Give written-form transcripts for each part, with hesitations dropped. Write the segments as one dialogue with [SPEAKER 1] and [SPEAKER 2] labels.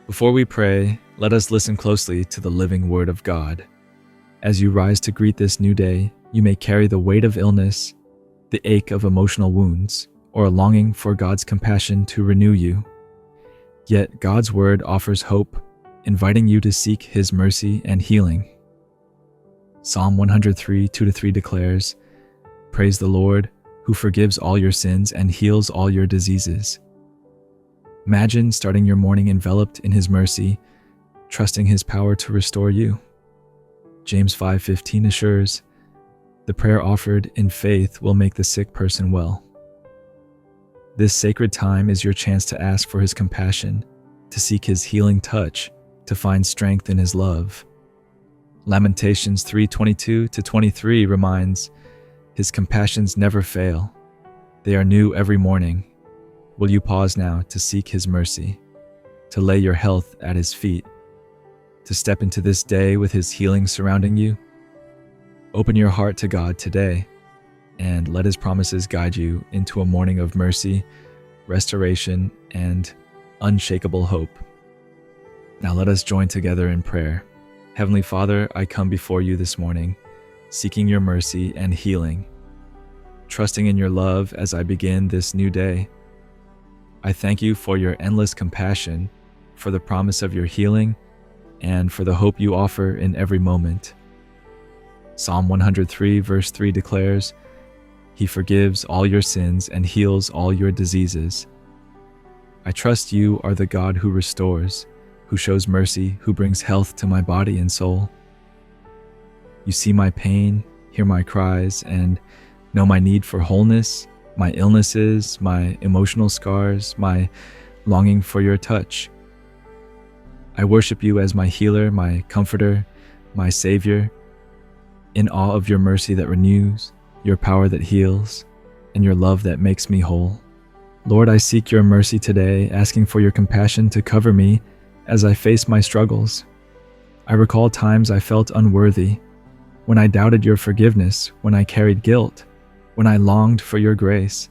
[SPEAKER 1] Before we pray, let us listen closely to the living Word of God. As you rise to greet this new day, you may carry the weight of illness, the ache of emotional wounds, or a longing for God's compassion to renew you. Yet God's Word offers hope, inviting you to seek His mercy and healing. Psalm 103, 2-3 declares, "Praise the Lord, who forgives all your sins and heals all your diseases." Imagine starting your morning enveloped in His mercy, trusting His power to restore you. James 5:15 assures, "The prayer offered in faith will make the sick person well." This sacred time is your chance to ask for His compassion, to seek His healing touch, to find strength in His love. Lamentations 3:22-23 reminds, "His compassions never fail. They are new every morning." Will you pause now to seek His mercy, to lay your health at His feet, to step into this day with His healing surrounding you? Open your heart to God today, and let His promises guide you into a morning of mercy, restoration, and unshakable hope. Now let us join together in prayer. Heavenly Father, I come before you this morning, seeking your mercy and healing, trusting in your love as I begin this new day. I thank you for your endless compassion, for the promise of your healing, and for the hope you offer in every moment. Psalm 103 verse 3 declares, "He forgives all your sins and heals all your diseases." I trust you are the God who restores, who shows mercy, who brings health to my body and soul. You see my pain, hear my cries, and know my need for wholeness, my illnesses, my emotional scars, my longing for your touch. I worship you as my healer, my comforter, my savior, in awe of your mercy that renews, your power that heals, and your love that makes me whole. Lord, I seek your mercy today, asking for your compassion to cover me as I face my struggles. I recall times I felt unworthy, when I doubted your forgiveness, when I carried guilt, when I longed for your grace.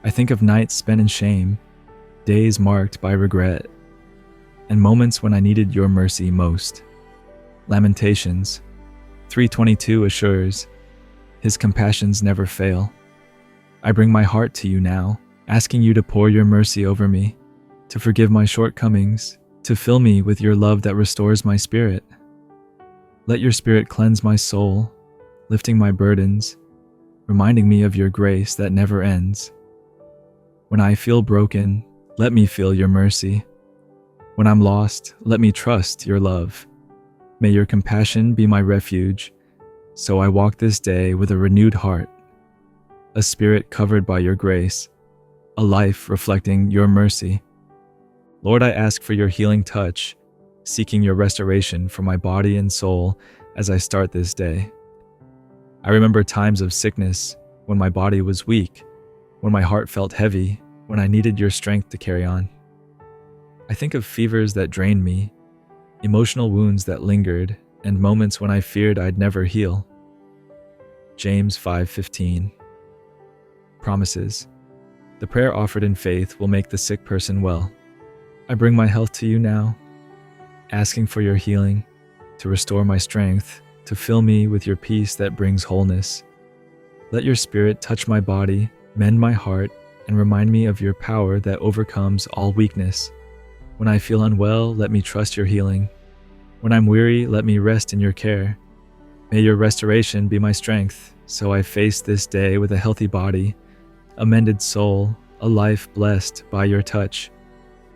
[SPEAKER 1] I think of nights spent in shame, days marked by regret, and moments when I needed your mercy most. Lamentations 3:22 assures, "His compassions never fail." I bring my heart to you now, asking you to pour your mercy over me, to forgive my shortcomings, to fill me with your love that restores my spirit. Let your Spirit cleanse my soul, lifting my burdens, reminding me of your grace that never ends. When I feel broken, let me feel your mercy. When I'm lost, let me trust your love. May your compassion be my refuge, so I walk this day with a renewed heart, a spirit covered by your grace, a life reflecting your mercy. Lord, I ask for your healing touch, seeking your restoration for my body and soul as I start this day. I remember times of sickness, when my body was weak, when my heart felt heavy, when I needed your strength to carry on. I think of fevers that drained me, emotional wounds that lingered, and moments when I feared I'd never heal. James 5:15 promises, "The prayer offered in faith will make the sick person well." I bring my health to you now, asking for your healing, to restore my strength, to fill me with your peace that brings wholeness. Let your Spirit touch my body, mend my heart, and remind me of your power that overcomes all weakness. When I feel unwell, let me trust your healing. When I'm weary, let me rest in your care. May your restoration be my strength, so I face this day with a healthy body, a mended soul, a life blessed by your touch.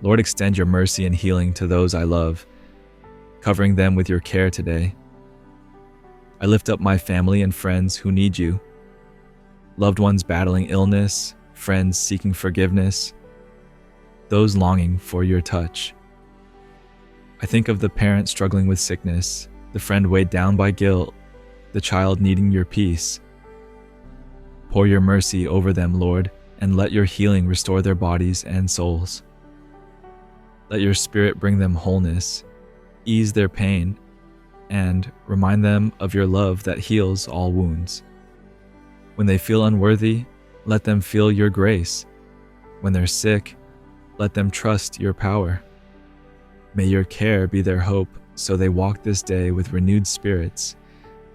[SPEAKER 1] Lord, extend your mercy and healing to those I love, covering them with your care today. I lift up my family and friends who need you, loved ones battling illness, friends seeking forgiveness, those longing for your touch. I think of the parent struggling with sickness, the friend weighed down by guilt, the child needing your peace. Pour your mercy over them, Lord, and let your healing restore their bodies and souls. Let your Spirit bring them wholeness, ease their pain, and remind them of your love that heals all wounds. When they feel unworthy, let them feel your grace. When they're sick, let them trust your power. May your care be their hope, so they walk this day with renewed spirits,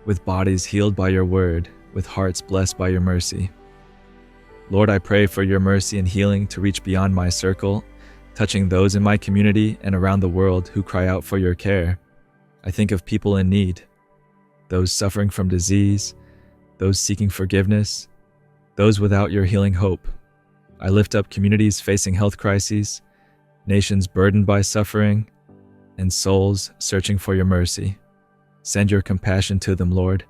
[SPEAKER 1] with bodies healed by your word, with hearts blessed by your mercy. Lord, I pray for your mercy and healing to reach beyond my circle, touching those in my community and around the world who cry out for your care. I think of people in need, those suffering from disease, those seeking forgiveness, those without your healing hope. I lift up communities facing health crises, nations burdened by suffering, and souls searching for your mercy. Send your compassion to them, Lord,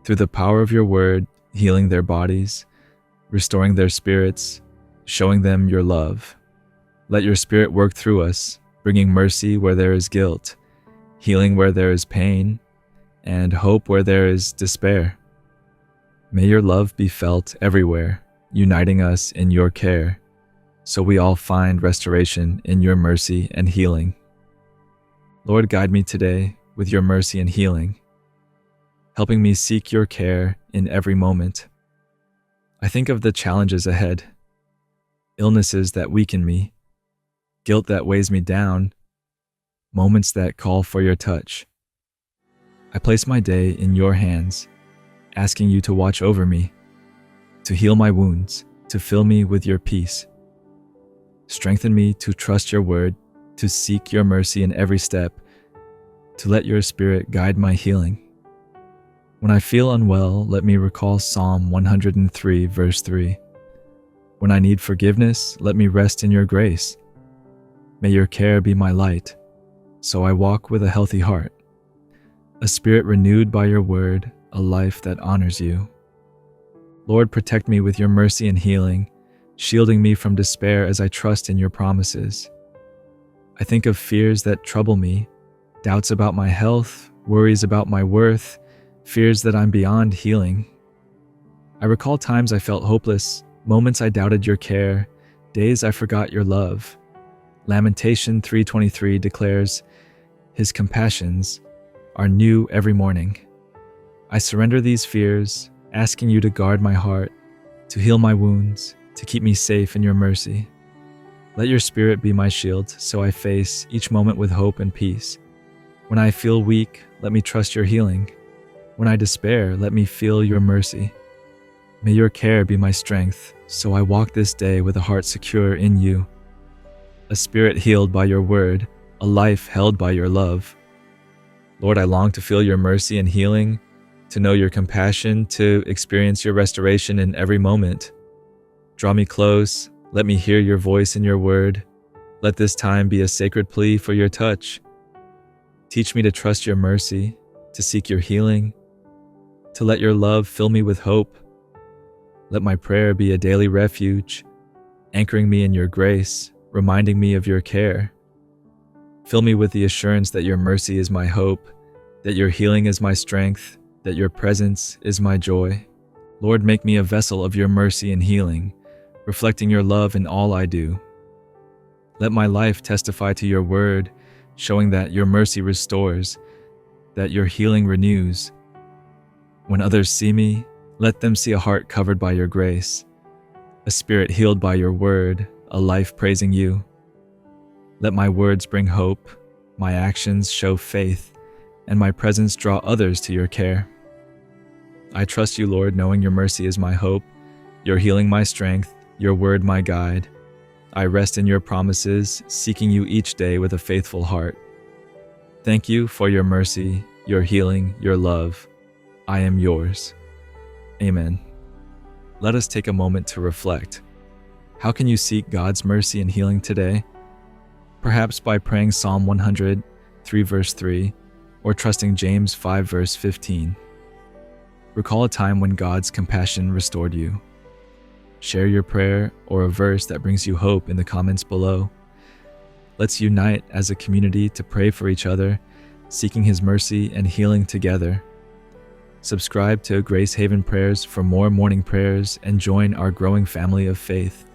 [SPEAKER 1] through the power of your word, healing their bodies, restoring their spirits, showing them your love. Let your spirit work through us, bringing mercy where there is guilt, healing where there is pain, and hope where there is despair. May your love be felt everywhere, uniting us in your care, so we all find restoration in your mercy and healing. Lord, guide me today with your mercy and healing, helping me seek your care in every moment. I think of the challenges ahead, illnesses that weaken me, guilt that weighs me down, moments that call for your touch. I place my day in your hands, asking you to watch over me, to heal my wounds, to fill me with your peace. Strengthen me to trust your word, to seek your mercy in every step, to let your spirit guide my healing. When I feel unwell, let me recall Psalm 103, verse 3. When I need forgiveness, let me rest in your grace. May your care be my light, so I walk with a healthy heart, a spirit renewed by your word, a life that honors you. Lord, protect me with your mercy and healing, shielding me from despair as I trust in your promises. I think of fears that trouble me, doubts about my health, worries about my worth, fears that I'm beyond healing. I recall times I felt hopeless, moments I doubted your care, days I forgot your love. Lamentation 3:23 declares, his compassions are new every morning. I surrender these fears, asking you to guard my heart, to heal my wounds, to keep me safe in your mercy. Let your spirit be my shield, so I face each moment with hope and peace. When I feel weak, let me trust your healing. When I despair, let me feel your mercy. May your care be my strength, so I walk this day with a heart secure in you. A spirit healed by your word, a life held by your love. Lord, I long to feel your mercy and healing, to know your compassion, to experience your restoration in every moment. Draw me close, let me hear your voice in your word. Let this time be a sacred plea for your touch. Teach me to trust your mercy, to seek your healing, to let your love fill me with hope. Let my prayer be a daily refuge, anchoring me in your grace, reminding me of your care. Fill me with the assurance that your mercy is my hope, that your healing is my strength, that your presence is my joy. Lord, make me a vessel of your mercy and healing, reflecting your love in all I do. Let my life testify to your word, showing that your mercy restores, that your healing renews. When others see me, let them see a heart covered by your grace, a spirit healed by your word, a life praising you. Let my words bring hope, my actions show faith, and my presence draw others to your care. I trust you, Lord, knowing your mercy is my hope, your healing my strength, your word my guide. I rest in your promises, seeking you each day with a faithful heart. Thank you for your mercy, your healing, your love. I am yours. Amen. Let us take a moment to reflect. How can you seek God's mercy and healing today? Perhaps by praying Psalm 103 verse 3, or trusting James 5 verse 15. Recall a time when God's compassion restored you. Share your prayer or a verse that brings you hope in the comments below. Let's unite as a community to pray for each other, seeking His mercy and healing together. Subscribe to Grace Haven Prayers for more morning prayers and join our growing family of faith.